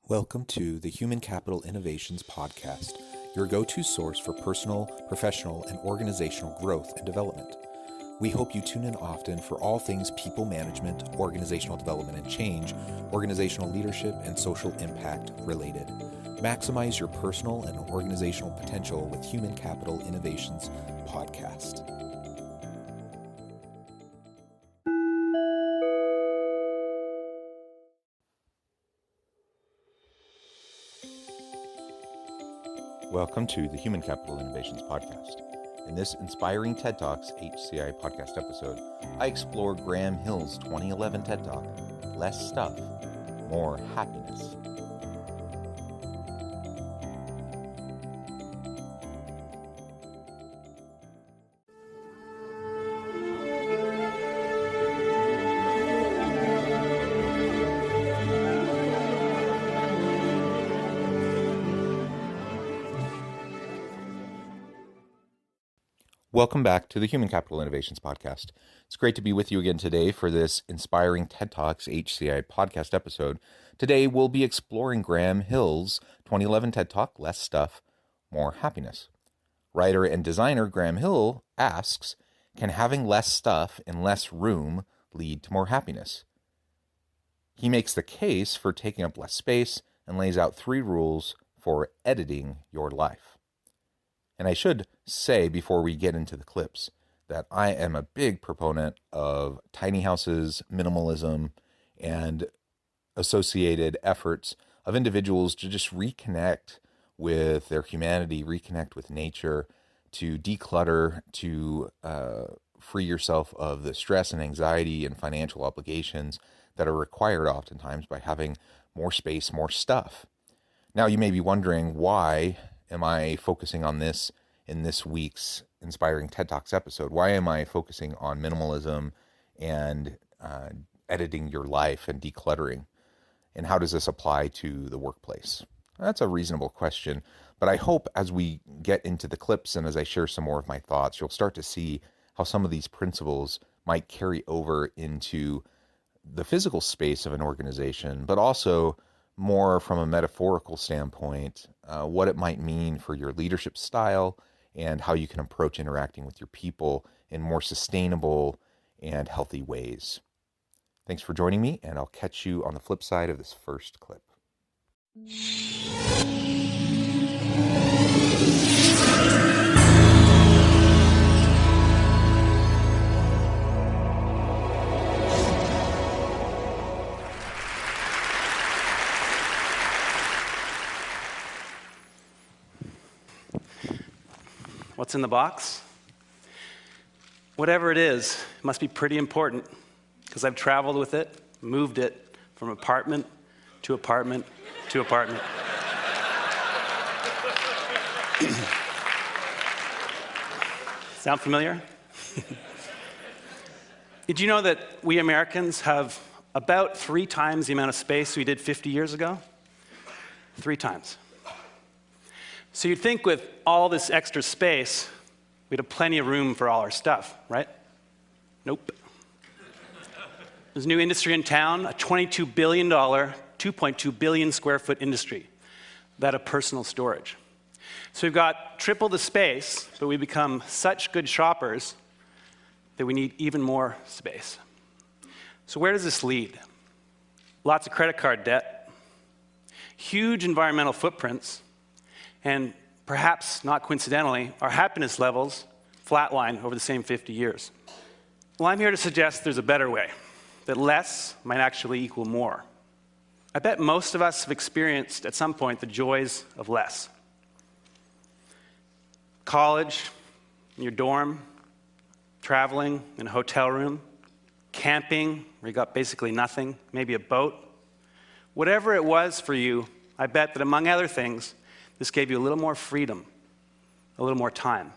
Welcome to the Human Capital Innovations Podcast, your go-to source for personal, professional, and organizational growth and development. We hope you tune in often for all things people management, organizational development and change, organizational leadership, and social impact related. Maximize your personal and organizational potential with Human Capital Innovations Podcast. Welcome to the Human Capital Innovations Podcast. In this inspiring TED Talks HCI podcast episode, I explore Graham Hill's 2011 TED Talk, Less Stuff, More Happiness. Welcome back to the Human Capital Innovations Podcast. It's great to be with you again today for this inspiring TED Talks HCI podcast episode. Today we'll be exploring Graham Hill's 2011 TED Talk, Less Stuff, More Happiness. Writer and designer Graham Hill asks, can having less stuff in less room lead to more happiness? He makes the case for taking up less space and lays out 3 rules for editing your life. And I should say before we get into the clips that I am a big proponent of tiny houses, minimalism, and associated efforts of individuals to just reconnect with their humanity, reconnect with nature, to declutter, to free yourself of the stress and anxiety and financial obligations that are required oftentimes by having more space, more stuff. Now you may be wondering, why am I focusing on this in this week's Inspiring TED Talks episode? Why am I focusing on minimalism and editing your life and decluttering? And how does this apply to the workplace? That's a reasonable question, but I hope as we get into the clips and as I share some more of my thoughts, you'll start to see how some of these principles might carry over into the physical space of an organization, but also more from a metaphorical standpoint, what it might mean for your leadership style and how you can approach interacting with your people in more sustainable and healthy ways. Thanks for joining me, and I'll catch you on the flip side of this first clip. What's in the box? Whatever it is, it must be pretty important because I've traveled with it, moved it from apartment to apartment to apartment. Sound familiar? Did you know that we Americans have about 3 times the amount of space we did 50 years ago? 3 times. So you'd think with all this extra space, we'd have plenty of room for all our stuff, right? Nope. There's a new industry in town, a $22 billion, 2.2 billion square foot industry, that of personal storage. So we've got triple the space, but we become such good shoppers that we need even more space. So where does this lead? Lots of credit card debt, huge environmental footprints, and perhaps not coincidentally, our happiness levels flatline over the same 50 years. Well, I'm here to suggest there's a better way, that less might actually equal more. I bet most of us have experienced at some point the joys of less. College, in your dorm, traveling in a hotel room, camping, where you got basically nothing, maybe a boat. Whatever it was for you, I bet that among other things, this gave you a little more freedom, a little more time.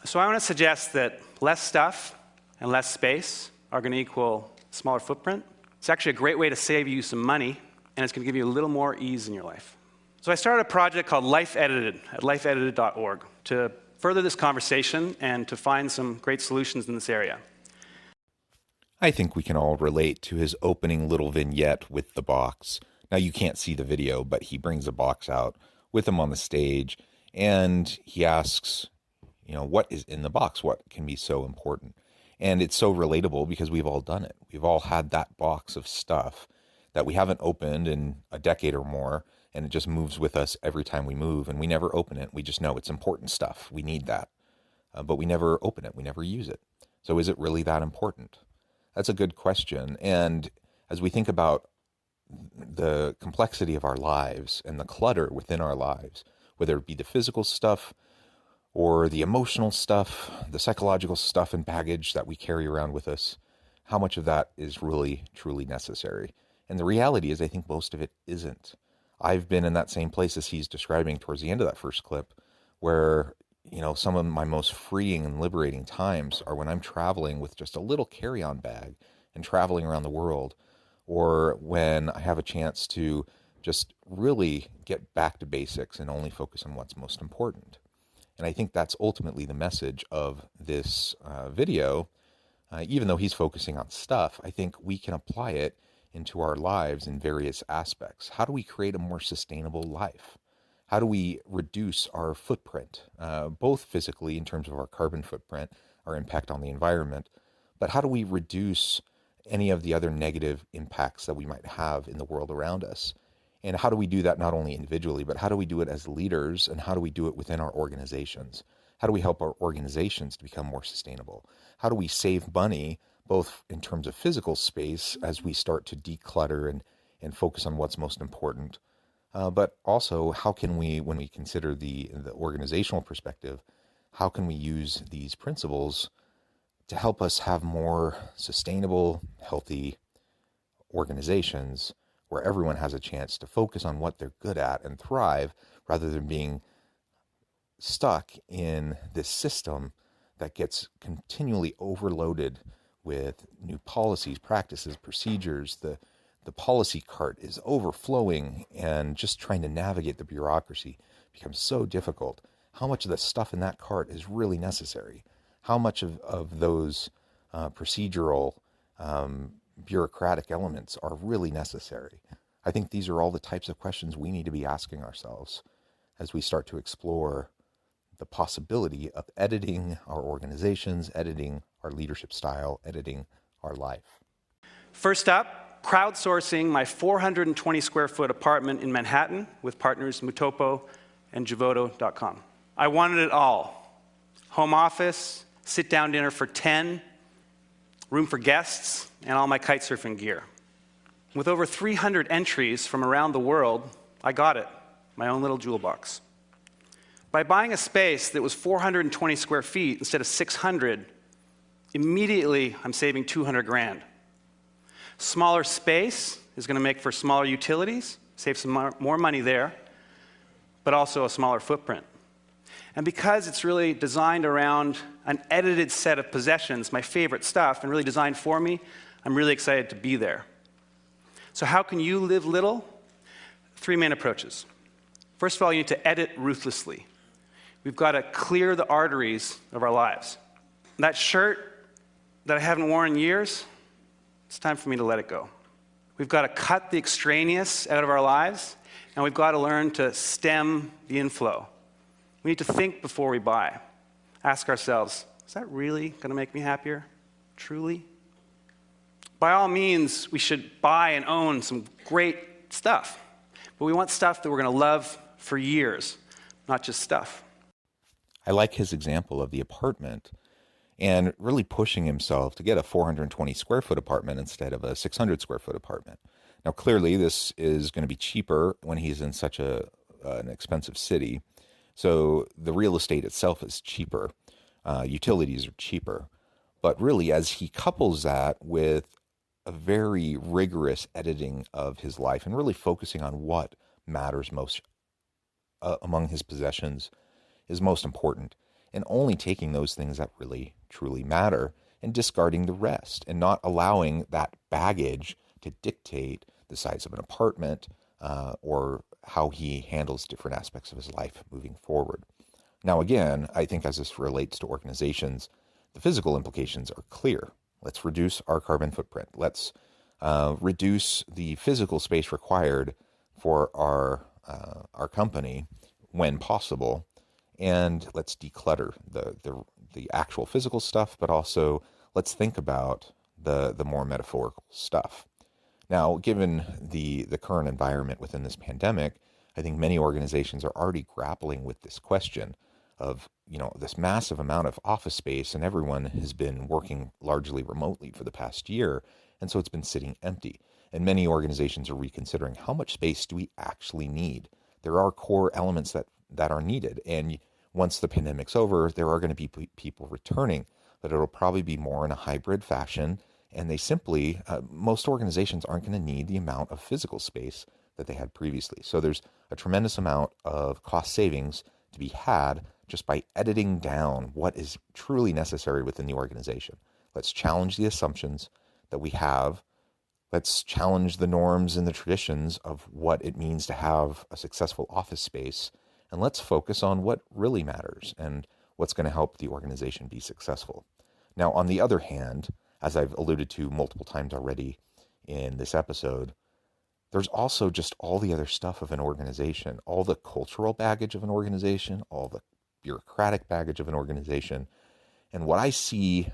So I want to suggest that less stuff and less space are going to equal smaller footprint. It's actually a great way to save you some money, and it's going to give you a little more ease in your life. So I started a project called Life Edited at lifeedited.org to further this conversation and to find some great solutions in this area. I think we can all relate to his opening little vignette with the box. Now, you can't see the video, but he brings a box out with him on the stage, and he asks, what is in the box? What can be so important? And it's so relatable because we've all done it. We've all had that box of stuff that we haven't opened in a decade or more, and it just moves with us every time we move, and we never open it. We just know it's important stuff. We need that. But we never open it. We never use it. So is it really that important? That's a good question. And as we think about the complexity of our lives and the clutter within our lives, whether it be the physical stuff or the emotional stuff, the psychological stuff and baggage that we carry around with us, how much of that is really, truly necessary? And the reality is, I think most of it isn't. I've been in that same place as he's describing towards the end of that first clip, where, some of my most freeing and liberating times are when I'm traveling with just a little carry-on bag and traveling around the world, or when I have a chance to just really get back to basics and only focus on what's most important. And I think that's ultimately the message of this video. Even though he's focusing on stuff, I think we can apply it into our lives in various aspects. How do we create a more sustainable life? How do we reduce our footprint, both physically in terms of our carbon footprint, our impact on the environment, but how do we reduce any of the other negative impacts that we might have in the world around us? And how do we do that not only individually, but how do we do it as leaders, and how do we do it within our organizations? How do we help our organizations to become more sustainable? How do we save money, both in terms of physical space as we start to declutter and focus on what's most important? But also, how can we, when we consider the organizational perspective, how can we use these principles to help us have more sustainable, healthy organizations where everyone has a chance to focus on what they're good at and thrive, rather than being stuck in this system that gets continually overloaded with new policies, practices, procedures. The policy cart is overflowing, and just trying to navigate the bureaucracy becomes so difficult. How much of the stuff in that cart is really necessary? How much of those procedural, bureaucratic elements are really necessary? I think these are all the types of questions we need to be asking ourselves as we start to explore the possibility of editing our organizations, editing our leadership style, editing our life. First up, crowdsourcing my 420 square foot apartment in Manhattan with partners Mutopo and Javoto.com. I wanted it all. Home office, sit-down dinner for 10, room for guests, and all my kite surfing gear. With over 300 entries from around the world, I got it, my own little jewel box. By buying a space that was 420 square feet instead of 600, immediately I'm saving 200 grand. Smaller space is going to make for smaller utilities, save some more money there, but also a smaller footprint. And because it's really designed around an edited set of possessions, my favorite stuff, and really designed for me, I'm really excited to be there. So how can you live little? 3 main approaches. First of all, you need to edit ruthlessly. We've got to clear the arteries of our lives. That shirt that I haven't worn in years, it's time for me to let it go. We've got to cut the extraneous out of our lives, and we've got to learn to stem the inflow. We need to think before we buy. Ask ourselves, is that really going to make me happier? Truly? By all means, we should buy and own some great stuff, but we want stuff that we're going to love for years, not just stuff. I like his example of the apartment and really pushing himself to get a 420 square foot apartment instead of a 600 square foot apartment. Now, clearly, this is going to be cheaper when he's in such an expensive city. So the real estate itself is cheaper. Utilities are cheaper. But really, as he couples that with a very rigorous editing of his life and really focusing on what matters most among his possessions is most important, and only taking those things that really, truly matter and discarding the rest, and not allowing that baggage to dictate the size of an apartment or how he handles different aspects of his life moving forward. Now, again, I think as this relates to organizations, the physical implications are clear. Let's reduce our carbon footprint. Let's reduce the physical space required for our company when possible, and let's declutter the actual physical stuff, but also let's think about the more metaphorical stuff. Now, given the current environment within this pandemic, I think many organizations are already grappling with this question of, this massive amount of office space, and everyone has been working largely remotely for the past year, and so it's been sitting empty. And many organizations are reconsidering, how much space do we actually need? There are core elements that are needed, and once the pandemic's over, there are going to be people returning, but it'll probably be more in a hybrid fashion. And they simply, most organizations aren't going to need the amount of physical space that they had previously. So there's a tremendous amount of cost savings to be had just by editing down what is truly necessary within the organization. Let's challenge the assumptions that we have. Let's challenge the norms and the traditions of what it means to have a successful office space. And let's focus on what really matters and what's going to help the organization be successful. Now, on the other hand, as I've alluded to multiple times already in this episode, there's also just all the other stuff of an organization, all the cultural baggage of an organization, all the bureaucratic baggage of an organization. And what I see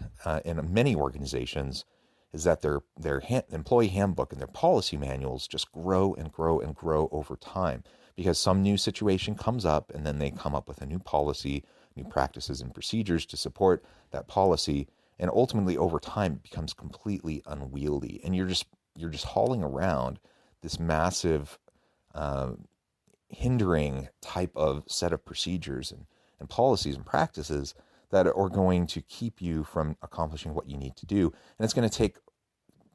in many organizations is that their employee handbook and their policy manuals just grow and grow and grow over time, because some new situation comes up and then they come up with a new policy, new practices and procedures to support that policy. And ultimately, over time, it becomes completely unwieldy, and you're just hauling around this massive, hindering type of set of procedures and policies and practices that are going to keep you from accomplishing what you need to do. And it's going to take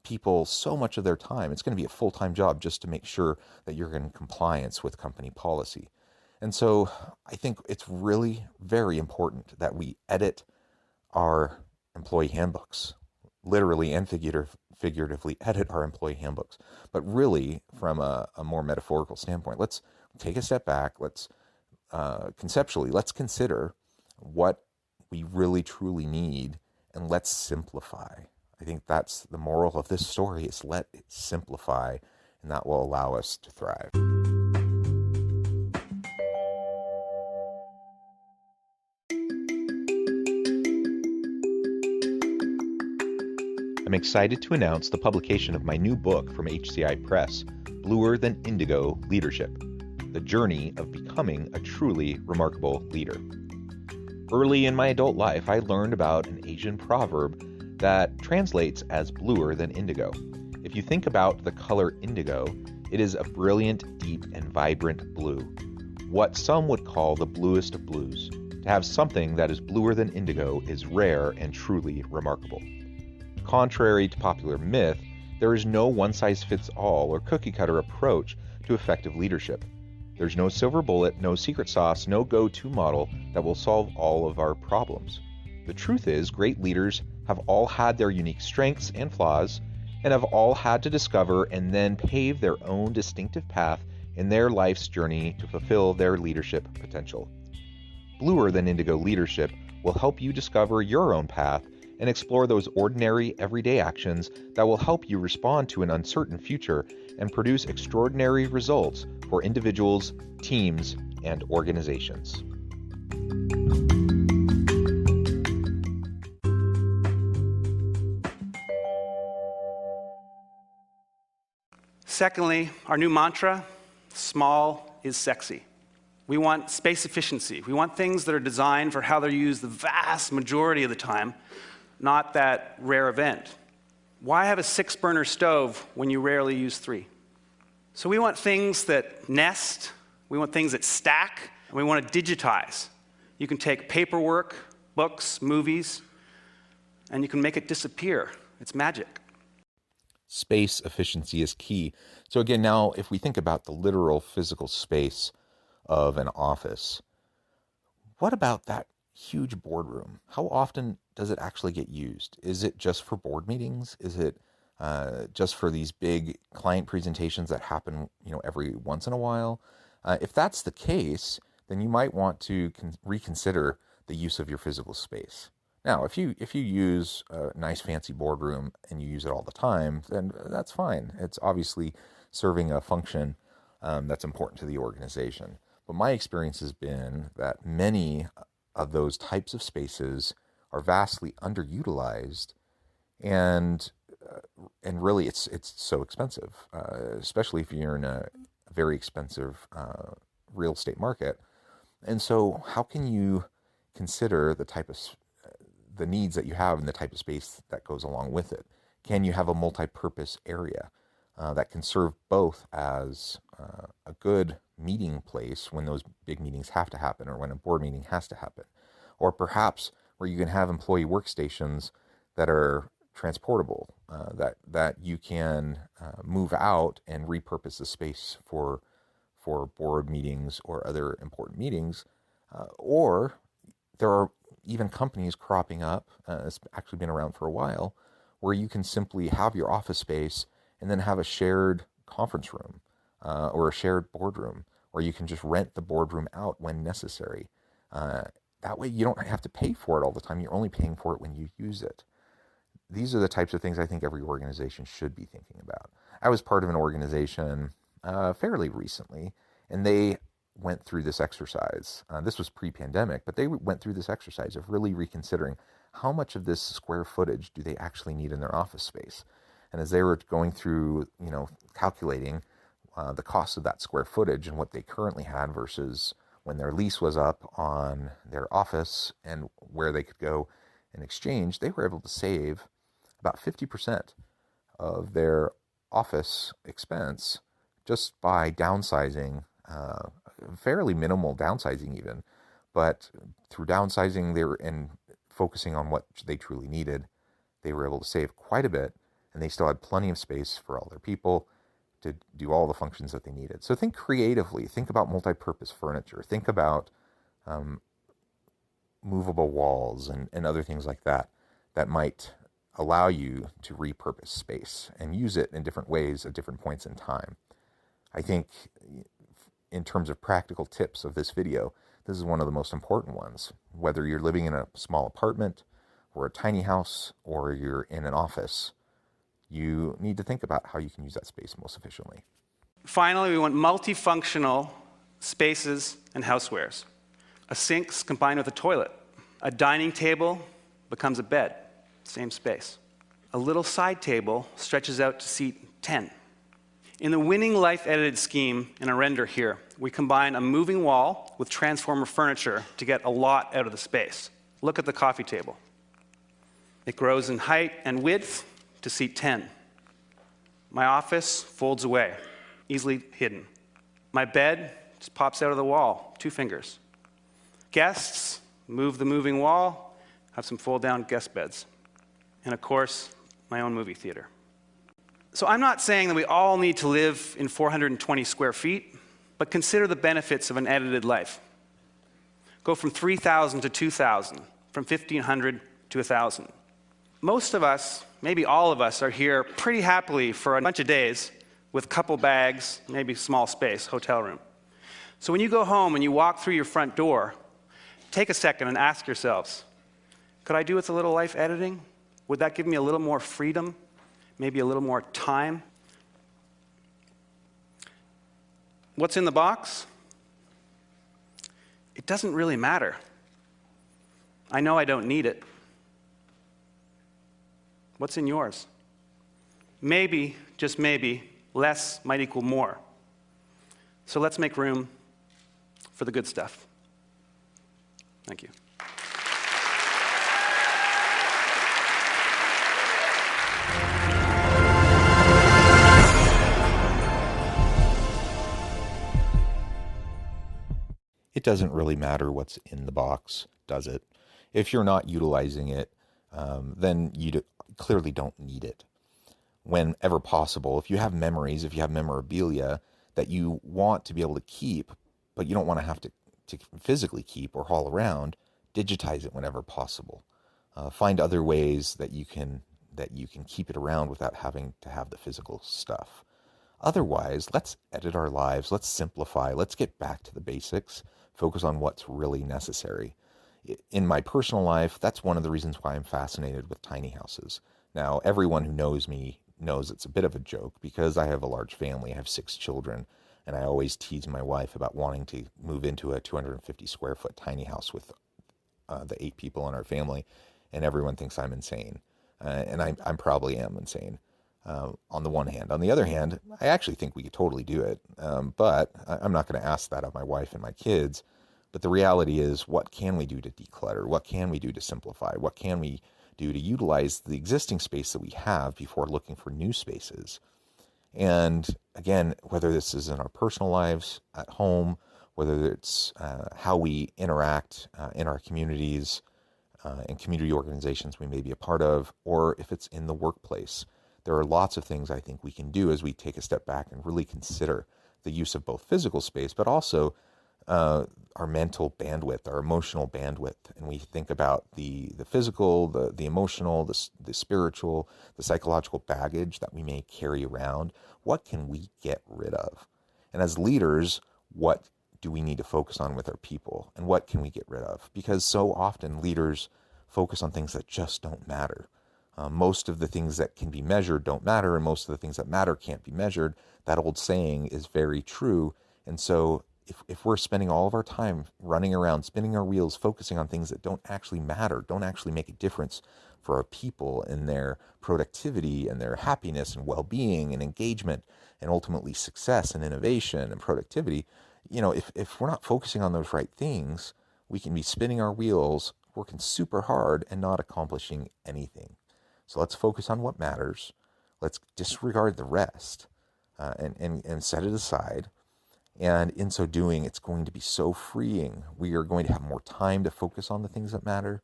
people so much of their time. It's going to be a full-time job just to make sure that you're in compliance with company policy. And so I think it's really very important that we edit our employee handbooks, literally and figuratively edit our employee handbooks. But really, from a more metaphorical standpoint, let's take a step back. Let's conceptually, let's consider what we really truly need, and let's simplify. I think that's the moral of this story, is let it simplify, and that will allow us to thrive. I'm excited to announce the publication of my new book from HCI Press, Bluer Than Indigo Leadership: The Journey of Becoming a Truly Remarkable Leader. Early in my adult life, I learned about an Asian proverb that translates as bluer than indigo. If you think about the color indigo, it is a brilliant, deep, and vibrant blue, what some would call the bluest of blues. To have something that is bluer than indigo is rare and truly remarkable. Contrary to popular myth, there is no one-size-fits-all or cookie-cutter approach to effective leadership. There's no silver bullet, no secret sauce, no go-to model that will solve all of our problems. The truth is, great leaders have all had their unique strengths and flaws, and have all had to discover and then pave their own distinctive path in their life's journey to fulfill their leadership potential. Bluer Than Indigo Leadership will help you discover your own path and explore those ordinary, everyday actions that will help you respond to an uncertain future and produce extraordinary results for individuals, teams, and organizations. Secondly, our new mantra, small is sexy. We want space efficiency. We want things that are designed for how they're used the vast majority of the time, not that rare event. Why have a 6-burner stove when you rarely use 3? So we want things that nest, we want things that stack, and we want to digitize. You can take paperwork, books, movies, and you can make it disappear. It's magic. Space efficiency is key. So again, now if we think about the literal physical space of an office, what about that huge boardroom? How often does it actually get used? Is it just for board meetings? Is it just for these big client presentations that happen, every once in a while? If that's the case, then you might want to reconsider the use of your physical space. Now, if you use a nice fancy boardroom and you use it all the time, then that's fine. It's obviously serving a function that's important to the organization. But my experience has been that many of those types of spaces are vastly underutilized, and really it's so expensive, especially if you're in a very expensive real estate market. And so, how can you consider the needs that you have and the type of space that goes along with it? Can you have a multi-purpose area that can serve both as a good meeting place when those big meetings have to happen or when a board meeting has to happen? Or perhaps where you can have employee workstations that are transportable, that you can move out and repurpose the space for board meetings or other important meetings. Or there are even companies cropping up, it's actually been around for a while, where you can simply have your office space and then have a shared conference room or a shared boardroom, or you can just rent the boardroom out when necessary. That way you don't have to pay for it all the time. You're only paying for it when you use it. These are the types of things I think every organization should be thinking about. I was part of an organization fairly recently, and they went through this exercise. This was pre-pandemic, but they went through this exercise of really reconsidering how much of this square footage do they actually need in their office space. And as they were going through, calculating the cost of that square footage and what they currently had versus when their lease was up on their office and where they could go in exchange, they were able to save about 50% of their office expense just by downsizing, fairly minimal downsizing even, but through downsizing and focusing on what they truly needed, they were able to save quite a bit, and they still had plenty of space for all their people to do all the functions that they needed. So think creatively, think about multi-purpose furniture, think about movable walls and other things like that might allow you to repurpose space and use it in different ways at different points in time. I think in terms of practical tips of this video, this is one of the most important ones. Whether you're living in a small apartment or a tiny house or you're in an office, you need to think about how you can use that space most efficiently. Finally, we want multifunctional spaces and housewares. A sink's combined with a toilet. A dining table becomes a bed, same space. A little side table stretches out to seat 10. In the winning life edited scheme in a render here, we combine a moving wall with transformer furniture to get a lot out of the space. Look at the coffee table. It grows in height and width to seat 10. My office folds away, easily hidden. My bed just pops out of the wall, 2 fingers. Guests move the moving wall, have some fold-down guest beds. And of course, my own movie theater. So I'm not saying that we all need to live in 420 square feet, but consider the benefits of an edited life. Go from 3,000 to 2,000, from 1,500 to 1,000. Most of us, maybe all of us, are here pretty happily for a bunch of days with couple bags, maybe small space, hotel room. So when you go home and you walk through your front door, take a second and ask yourselves, could I do with a little life editing? Would that give me a little more freedom? Maybe a little more time? What's in the box? It doesn't really matter. I know I don't need it. What's in yours? Maybe, just maybe, less might equal more. So let's make room for the good stuff. Thank you. It doesn't really matter what's in the box, does it? If you're not utilizing it, then you clearly don't need it. Whenever possible, if you have memories, if you have memorabilia that you want to be able to keep, but you don't want to have to physically keep or haul around, digitize it whenever possible. Find other ways that you can keep it around without having to have the physical stuff. Otherwise, let's edit our lives, let's simplify, let's get back to the basics, focus on what's really necessary. In my personal life, that's one of the reasons why I'm fascinated with tiny houses. Now, everyone who knows me knows it's a bit of a joke because I have a large family. I have 6 children, and I always tease my wife about wanting to move into a 250 square foot tiny house with the 8 people in our family, and everyone thinks I'm insane. And I probably am insane on the one hand. On the other hand, I actually think we could totally do it, but I'm not going to ask that of my wife and my kids. But the reality is, what can we do to declutter? What can we do to simplify? What can we do to utilize the existing space that we have before looking for new spaces? And again, whether this is in our personal lives, at home, whether it's how we interact in our communities and community organizations we may be a part of, or if it's in the workplace, there are lots of things I think we can do as we take a step back and really consider the use of both physical space, but also our mental bandwidth, our emotional bandwidth. And we think about the physical, the emotional, the spiritual, the psychological baggage that we may carry around. What can we get rid of? And as leaders, what do we need to focus on with our people? And what can we get rid of? Because so often leaders focus on things that just don't matter. Most of the things that can be measured don't matter, and most of the things that matter can't be measured. That old saying is very true. And so if we're spending all of our time running around, spinning our wheels, focusing on things that don't actually matter, don't actually make a difference for our people and their productivity and their happiness and well-being and engagement and ultimately success and innovation and productivity, if we're not focusing on those right things, we can be spinning our wheels, working super hard and not accomplishing anything. So let's focus on what matters. Let's disregard the rest and set it aside. And in so doing, it's going to be so freeing. We are going to have more time to focus on the things that matter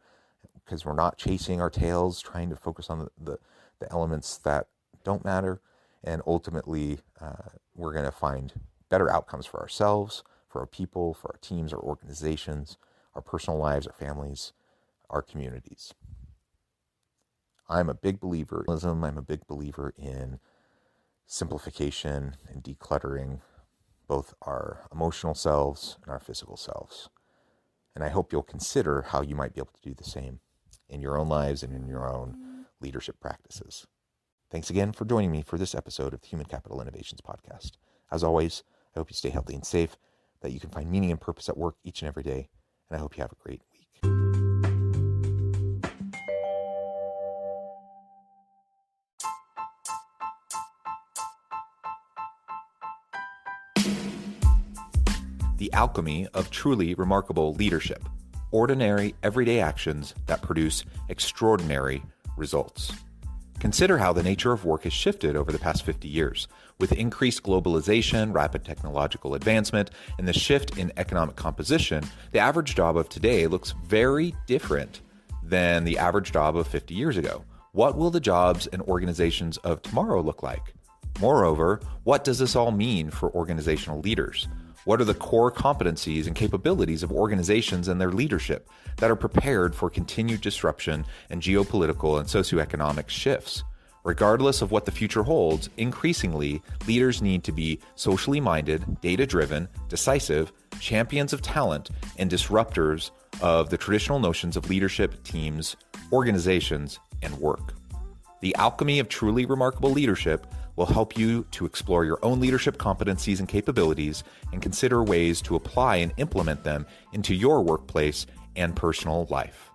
because we're not chasing our tails, trying to focus on the elements that don't matter. And ultimately, we're going to find better outcomes for ourselves, for our people, for our teams, our organizations, our personal lives, our families, our communities. I'm a big believer in minimalism. I'm a big believer in simplification and decluttering both our emotional selves and our physical selves. And I hope you'll consider how you might be able to do the same in your own lives and in your own leadership practices. Thanks again for joining me for this episode of the Human Capital Innovations Podcast. As always, I hope you stay healthy and safe, that you can find meaning and purpose at work each and every day, and I hope you have a great week. The alchemy of truly remarkable leadership. Ordinary, everyday actions that produce extraordinary results. Consider how the nature of work has shifted over the past 50 years. With increased globalization, rapid technological advancement, and the shift in economic composition, the average job of today looks very different than the average job of 50 years ago. What will the jobs and organizations of tomorrow look like? Moreover, what does this all mean for organizational leaders? What are the core competencies and capabilities of organizations and their leadership that are prepared for continued disruption and geopolitical and socioeconomic shifts? Regardless of what the future holds, increasingly, leaders need to be socially minded, data-driven, decisive, champions of talent, and disruptors of the traditional notions of leadership, teams, organizations, and work. The alchemy of truly remarkable leadership will help you to explore your own leadership competencies and capabilities and consider ways to apply and implement them into your workplace and personal life.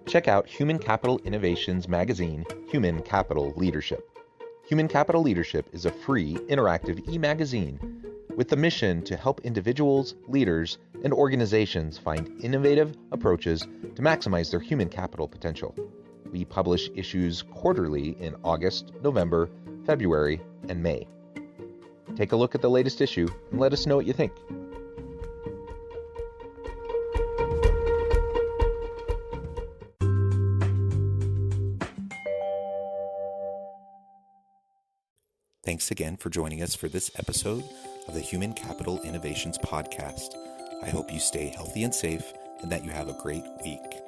Check out Human Capital Innovations magazine, Human Capital Leadership. Human Capital Leadership is a free, interactive e-magazine with the mission to help individuals, leaders, and organizations find innovative approaches to maximize their human capital potential. We publish issues quarterly in August, November, February, and May. Take a look at the latest issue and let us know what you think. Thanks again for joining us for this episode of the Human Capital Innovations Podcast. I hope you stay healthy and safe and that you have a great week.